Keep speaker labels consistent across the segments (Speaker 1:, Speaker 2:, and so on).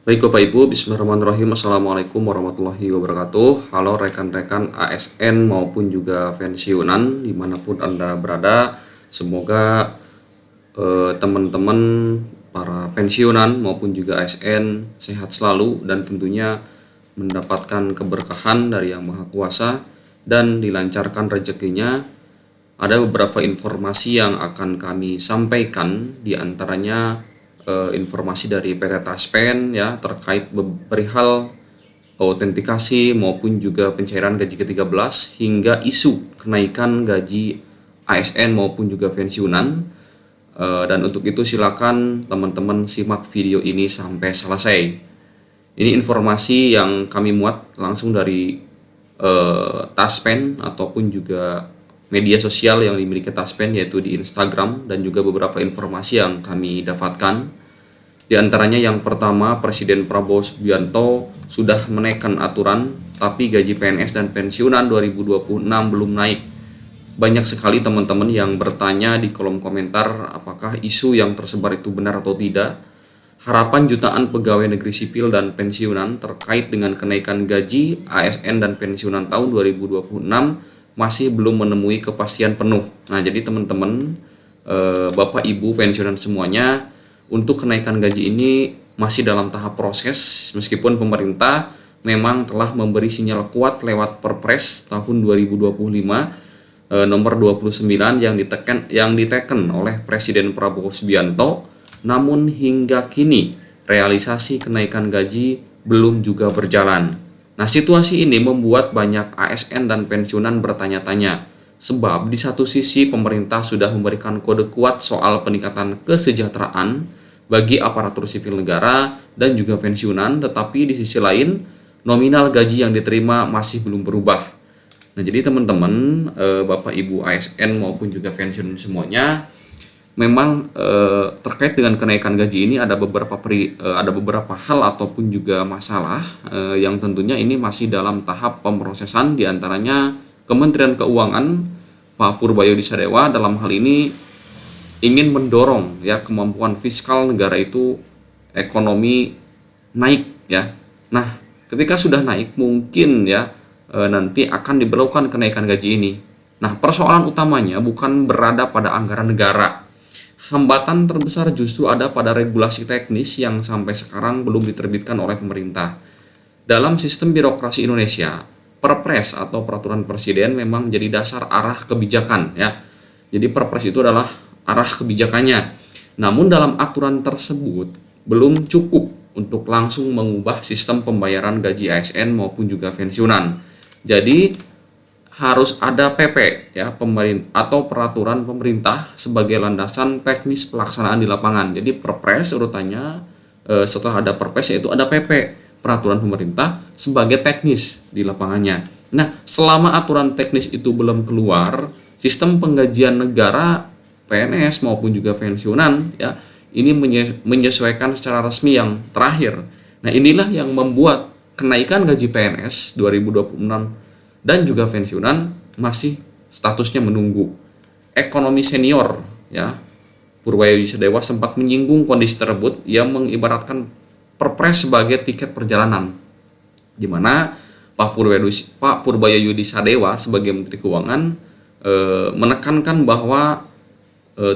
Speaker 1: Baik Bapak Ibu, Bismillahirrahmanirrahim. Assalamualaikum warahmatullahi wabarakatuh. Halo rekan-rekan ASN maupun juga pensiunan dimanapun Anda berada. Semoga teman-teman para pensiunan maupun juga ASN sehat selalu dan tentunya mendapatkan keberkahan dari Yang Maha Kuasa dan dilancarkan rezekinya. Ada beberapa informasi yang akan kami sampaikan, diantaranya informasi dari PT Taspen ya terkait perihal autentikasi maupun juga pencairan gaji ke-13 hingga isu kenaikan gaji ASN maupun juga pensiunan. Dan untuk itu silakan teman-teman simak video ini sampai selesai. Ini informasi yang kami muat langsung dari Taspen ataupun juga media sosial yang dimiliki Taspen, yaitu di Instagram, dan juga beberapa informasi yang kami dapatkan. Di antaranya yang pertama, Presiden Prabowo Subianto sudah menaikkan aturan, tapi gaji PNS dan pensiunan 2026 belum naik. Banyak sekali teman-teman yang bertanya di kolom komentar apakah isu yang tersebar itu benar atau tidak. Harapan jutaan pegawai negeri sipil dan pensiunan terkait dengan kenaikan gaji ASN dan pensiunan tahun 2026 masih belum menemui kepastian penuh. Nah, jadi teman-teman, Bapak Ibu pensiunan semuanya, untuk kenaikan gaji ini masih dalam tahap proses, meskipun pemerintah memang telah memberi sinyal kuat lewat Perpres tahun 2025 nomor 29 yang diteken oleh Presiden Prabowo Subianto. Namun hingga kini realisasi kenaikan gaji belum juga berjalan. Nah, situasi ini membuat banyak ASN dan pensiunan bertanya-tanya, sebab di satu sisi pemerintah sudah memberikan kode kuat soal peningkatan kesejahteraan bagi aparatur sipil negara dan juga pensiunan, tetapi di sisi lain nominal gaji yang diterima masih belum berubah. Nah, jadi teman-teman, Bapak Ibu ASN maupun juga pensiunan semuanya, memang terkait dengan kenaikan gaji ini ada beberapa hal ataupun juga masalah yang tentunya ini masih dalam tahap pemrosesan. Diantaranya Kementerian Keuangan Pak Purbayo Sadewa dalam hal ini ingin mendorong ya kemampuan fiskal negara itu ekonomi naik ya. Nah, ketika sudah naik mungkin ya nanti akan diberlakukan kenaikan gaji ini. Nah, persoalan utamanya bukan berada pada anggaran negara. Hambatan terbesar justru ada pada regulasi teknis yang sampai sekarang belum diterbitkan oleh pemerintah. Dalam sistem birokrasi Indonesia, Perpres atau peraturan presiden memang menjadi dasar arah kebijakan ya. Jadi Perpres itu adalah arah kebijakannya. Namun dalam aturan tersebut belum cukup untuk langsung mengubah sistem pembayaran gaji ASN maupun juga pensiunan. Jadi harus ada PP ya pemerintah atau peraturan pemerintah sebagai landasan teknis pelaksanaan di lapangan. Jadi Perpres urutannya setelah ada Perpres yaitu ada PP, peraturan pemerintah sebagai teknis di lapangannya. Nah, selama aturan teknis itu belum keluar, sistem penggajian negara PNS maupun juga pensiunan ya ini menyesuaikan secara resmi yang terakhir. Nah, inilah yang membuat kenaikan gaji PNS 2026 dan juga pensiunan masih statusnya menunggu. Ekonomi senior ya Purbayo Sadewa sempat menyinggung kondisi tersebut yang mengibaratkan Perpres sebagai tiket perjalanan, di mana Pak Purbayo Sadewa sebagai Menteri Keuangan menekankan bahwa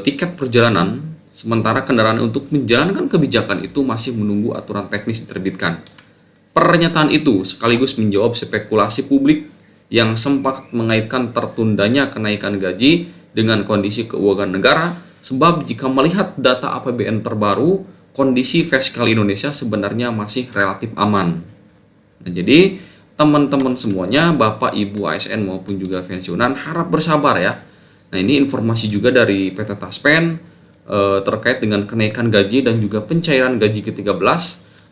Speaker 1: tiket perjalanan sementara kendaraan untuk menjalankan kebijakan itu masih menunggu aturan teknis diterbitkan. Pernyataan itu sekaligus menjawab spekulasi publik yang sempat mengaitkan tertundanya kenaikan gaji dengan kondisi keuangan negara, sebab jika melihat data APBN terbaru, kondisi fiskal Indonesia sebenarnya masih relatif aman. Nah, jadi teman-teman semuanya, Bapak Ibu ASN maupun juga pensiunan harap bersabar ya. Nah, ini informasi juga dari PT Taspen terkait dengan kenaikan gaji dan juga pencairan gaji ke-13,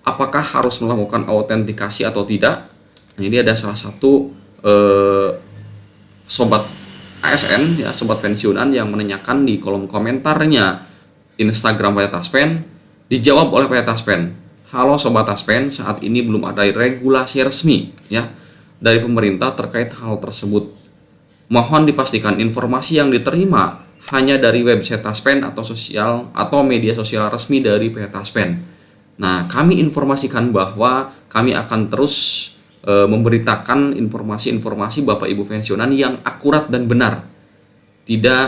Speaker 1: apakah harus melakukan autentikasi atau tidak. Nah, ini ada salah satu sobat ASN ya, sobat pensiunan yang menanyakan di kolom komentarnya Instagram PT Taspen. Dijawab oleh PT Taspen, halo sobat Taspen, saat ini belum ada regulasi resmi ya dari pemerintah terkait hal tersebut. Mohon dipastikan informasi yang diterima hanya dari website Taspen atau media sosial resmi dari PT Taspen. Nah, kami informasikan bahwa kami akan terus memberitakan informasi-informasi Bapak Ibu pensiunan yang akurat dan benar. Tidak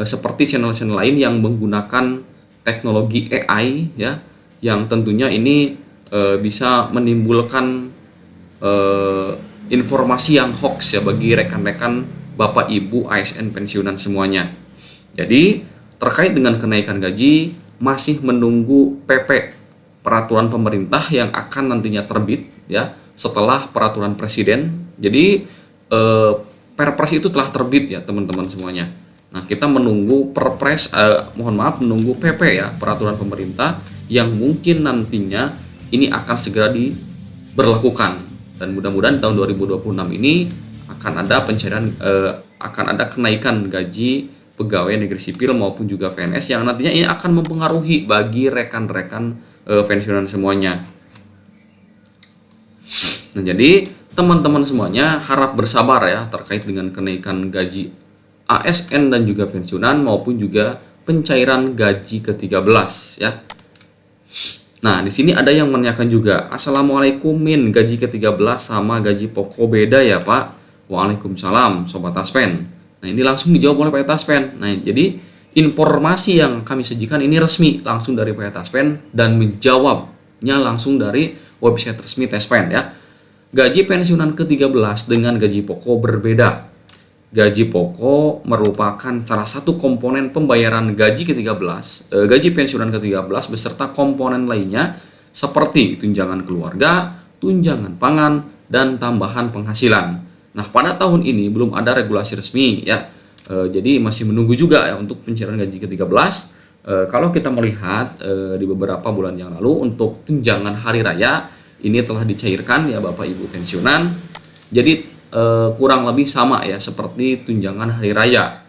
Speaker 1: seperti channel-channel lain yang menggunakan teknologi AI ya, yang tentunya ini bisa menimbulkan informasi yang hoax ya bagi rekan-rekan Bapak Ibu ASN pensiunan semuanya. Jadi terkait dengan kenaikan gaji masih menunggu PP peraturan pemerintah yang akan nantinya terbit ya setelah peraturan presiden. Jadi Perpres itu telah terbit ya teman-teman semuanya. Nah, kita menunggu Perpres menunggu PP ya peraturan pemerintah yang mungkin nantinya ini akan segera diberlakukan, dan mudah-mudahan tahun 2026 ini akan ada akan ada kenaikan gaji pegawai negeri sipil maupun juga PNS yang nantinya ini akan mempengaruhi bagi rekan-rekan pensiunan semuanya. Nah, jadi teman-teman semuanya harap bersabar ya terkait dengan kenaikan gaji ASN dan juga pensiunan maupun juga pencairan gaji ke-13 ya. Nah, di sini ada yang menanyakan juga, Assalamualaikum Min, gaji ke-13 sama gaji pokok beda ya Pak? Waalaikumsalam Sobat Taspen. Nah, ini langsung dijawab oleh Pak Taspen. Nah, jadi informasi yang kami sajikan ini resmi langsung dari Pak Taspen dan menjawabnya langsung dari website resmi Taspen ya. Gaji pensiunan ke-13 dengan gaji pokok berbeda. Gaji pokok merupakan salah satu komponen pembayaran gaji ke-13, gaji pensiunan ke-13 beserta komponen lainnya seperti tunjangan keluarga, tunjangan pangan, dan tambahan penghasilan. Nah, pada tahun ini belum ada regulasi resmi ya. Jadi masih menunggu juga ya untuk pencairan gaji ke-13. Kalau kita melihat di beberapa bulan yang lalu untuk tunjangan hari raya ini telah dicairkan ya Bapak Ibu pensiunan. Jadi kurang lebih sama ya seperti tunjangan hari raya.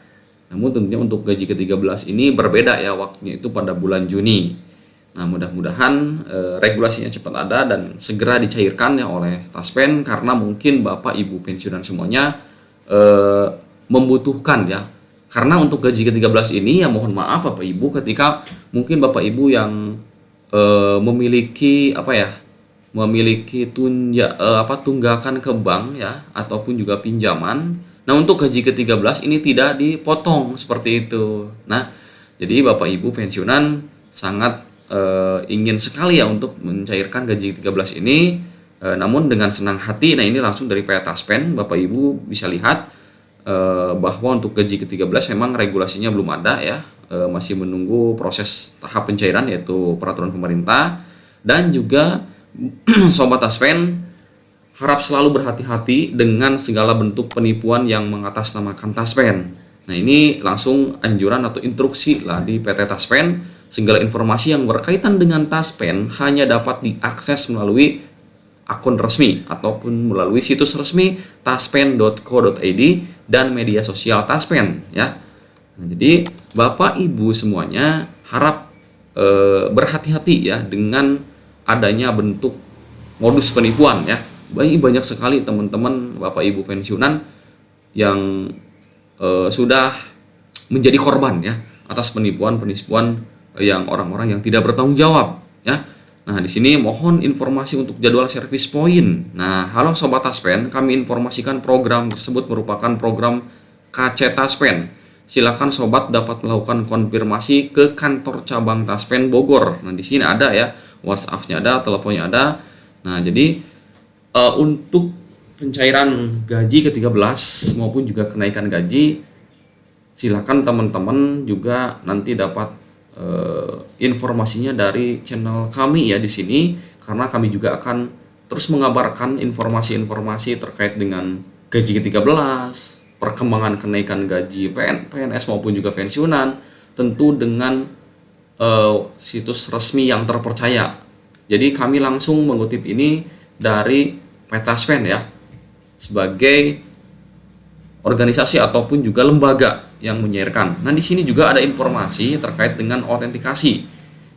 Speaker 1: Namun tentunya untuk gaji ke-13 ini berbeda ya waktunya itu pada bulan Juni. Nah, mudah-mudahan regulasinya cepat ada dan segera dicairkan ya oleh Taspen karena mungkin Bapak Ibu pensiunan semuanya membutuhkan ya. Karena untuk gaji ke-13 ini ya mohon maaf Bapak Ibu ketika mungkin Bapak Ibu yang memiliki tunggakan ke bank ya ataupun juga pinjaman. Nah, untuk gaji ke-13 ini tidak dipotong seperti itu. Nah, jadi Bapak Ibu pensiunan sangat ingin sekali ya untuk mencairkan gaji ke-13 ini. Namun dengan senang hati, nah ini langsung dari PA Taspen, Bapak Ibu bisa lihat bahwa untuk gaji ke-13 memang regulasinya belum ada ya. Masih menunggu proses tahap pencairan yaitu peraturan pemerintah. Dan juga Sobat Taspen harap selalu berhati-hati dengan segala bentuk penipuan yang mengatasnamakan Taspen. Nah, ini langsung anjuran atau instruksi lah di PT Taspen. Segala informasi yang berkaitan dengan Taspen hanya dapat diakses melalui akun resmi ataupun melalui situs resmi taspen.co.id dan media sosial Taspen ya. Nah, jadi Bapak Ibu semuanya harap berhati-hati ya dengan adanya bentuk modus penipuan ya. Banyak sekali teman-teman Bapak Ibu pensiunan yang sudah menjadi korban ya atas penipuan-penipuan yang orang-orang yang tidak bertanggung jawab ya. Nah, di sini mohon informasi untuk jadwal servis poin. Nah, halo Sobat Taspen, kami informasikan program tersebut merupakan program KC Taspen. Silakan Sobat dapat melakukan konfirmasi ke kantor cabang Taspen Bogor. Nah, di sini ada ya, WhatsApp-nya ada, teleponnya ada. Nah, jadi untuk pencairan gaji ke-13 maupun juga kenaikan gaji, silakan teman-teman juga nanti dapat informasinya dari channel kami ya di sini, karena kami juga akan terus mengabarkan informasi-informasi terkait dengan gaji ke-13, perkembangan kenaikan gaji PNS maupun juga pensiunan, tentu dengan situs resmi yang terpercaya. Jadi kami langsung mengutip ini dari Taspen ya, sebagai organisasi ataupun juga lembaga yang menyiarkan. Nah, di sini juga ada informasi terkait dengan autentikasi.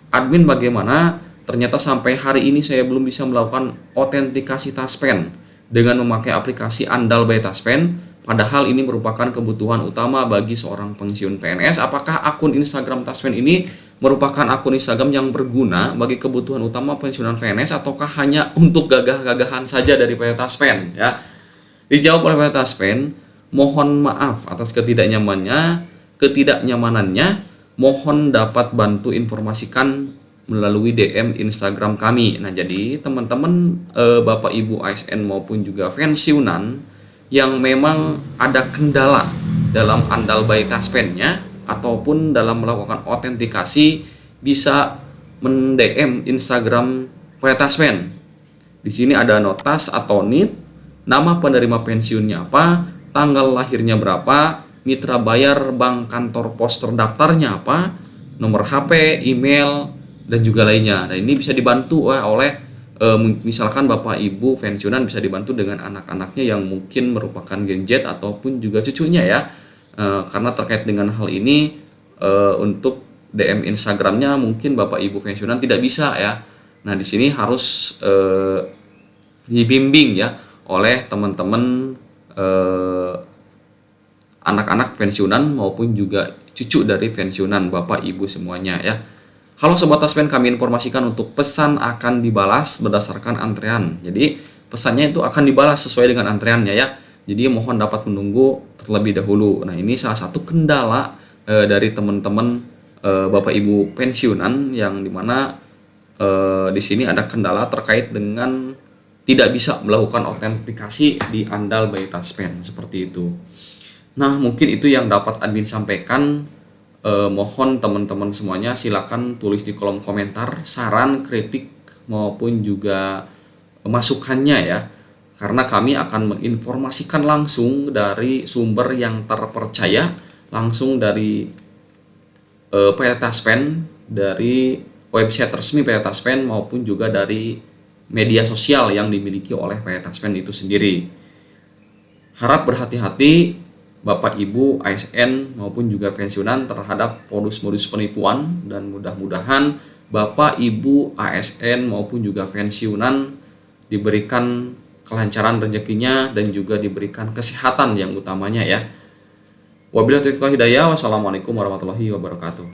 Speaker 1: Admin bagaimana? Ternyata sampai hari ini saya belum bisa melakukan autentikasi Taspen dengan memakai aplikasi Andal by Taspen, padahal ini merupakan kebutuhan utama bagi seorang pensiun PNS. Apakah akun Instagram Taspen ini merupakan akun Instagram yang berguna bagi kebutuhan utama pensiunan PNS ataukah hanya untuk gagah-gagahan saja dari PT Taspen ya? Dijawab oleh PT Taspen, mohon maaf atas ketidaknyamanannya, mohon dapat bantu informasikan melalui DM Instagram kami. Nah, jadi teman-teman Bapak Ibu ASN maupun juga pensiunan yang memang ada kendala dalam andal by Taspennya ataupun dalam melakukan autentikasi bisa mendm Instagram PT Taspen. Di sini ada notas atau NIP, nama penerima pensiunnya apa, tanggal lahirnya berapa, mitra bayar bank kantor pos terdaftarnya apa, nomor HP, email, dan juga lainnya. Nah, ini bisa dibantu oleh misalkan Bapak Ibu pensiunan bisa dibantu dengan anak-anaknya yang mungkin merupakan Gen Z ataupun juga cucunya ya. Karena terkait dengan hal ini untuk DM Instagramnya mungkin Bapak Ibu pensiunan tidak bisa ya. Nah, di sini harus dibimbing ya oleh teman-teman anak-anak pensiunan maupun juga cucu dari pensiunan Bapak Ibu semuanya ya. Halo Sobat Taspen, kami informasikan untuk pesan akan dibalas berdasarkan antrean. Jadi pesannya itu akan dibalas sesuai dengan antreannya ya. Jadi mohon dapat menunggu terlebih dahulu. Nah, ini salah satu kendala dari teman-teman Bapak Ibu pensiunan yang dimana di sini ada kendala terkait dengan tidak bisa melakukan autentikasi di andal by Taspen seperti itu. Nah, mungkin itu yang dapat admin sampaikan. Mohon teman-teman semuanya silakan tulis di kolom komentar saran, kritik maupun juga masukannya ya. Karena kami akan menginformasikan langsung dari sumber yang terpercaya, langsung dari PT Taspen, dari website resmi PT Taspen maupun juga dari media sosial yang dimiliki oleh PT Taspen itu sendiri. Harap berhati-hati Bapak Ibu ASN maupun juga pensiunan terhadap modus-modus penipuan, dan mudah-mudahan Bapak Ibu ASN maupun juga pensiunan diberikan kelancaran rezekinya dan juga diberikan kesehatan yang utamanya ya. Wabillahi taufiq wal hidayah. Wassalamualaikum warahmatullahi wabarakatuh.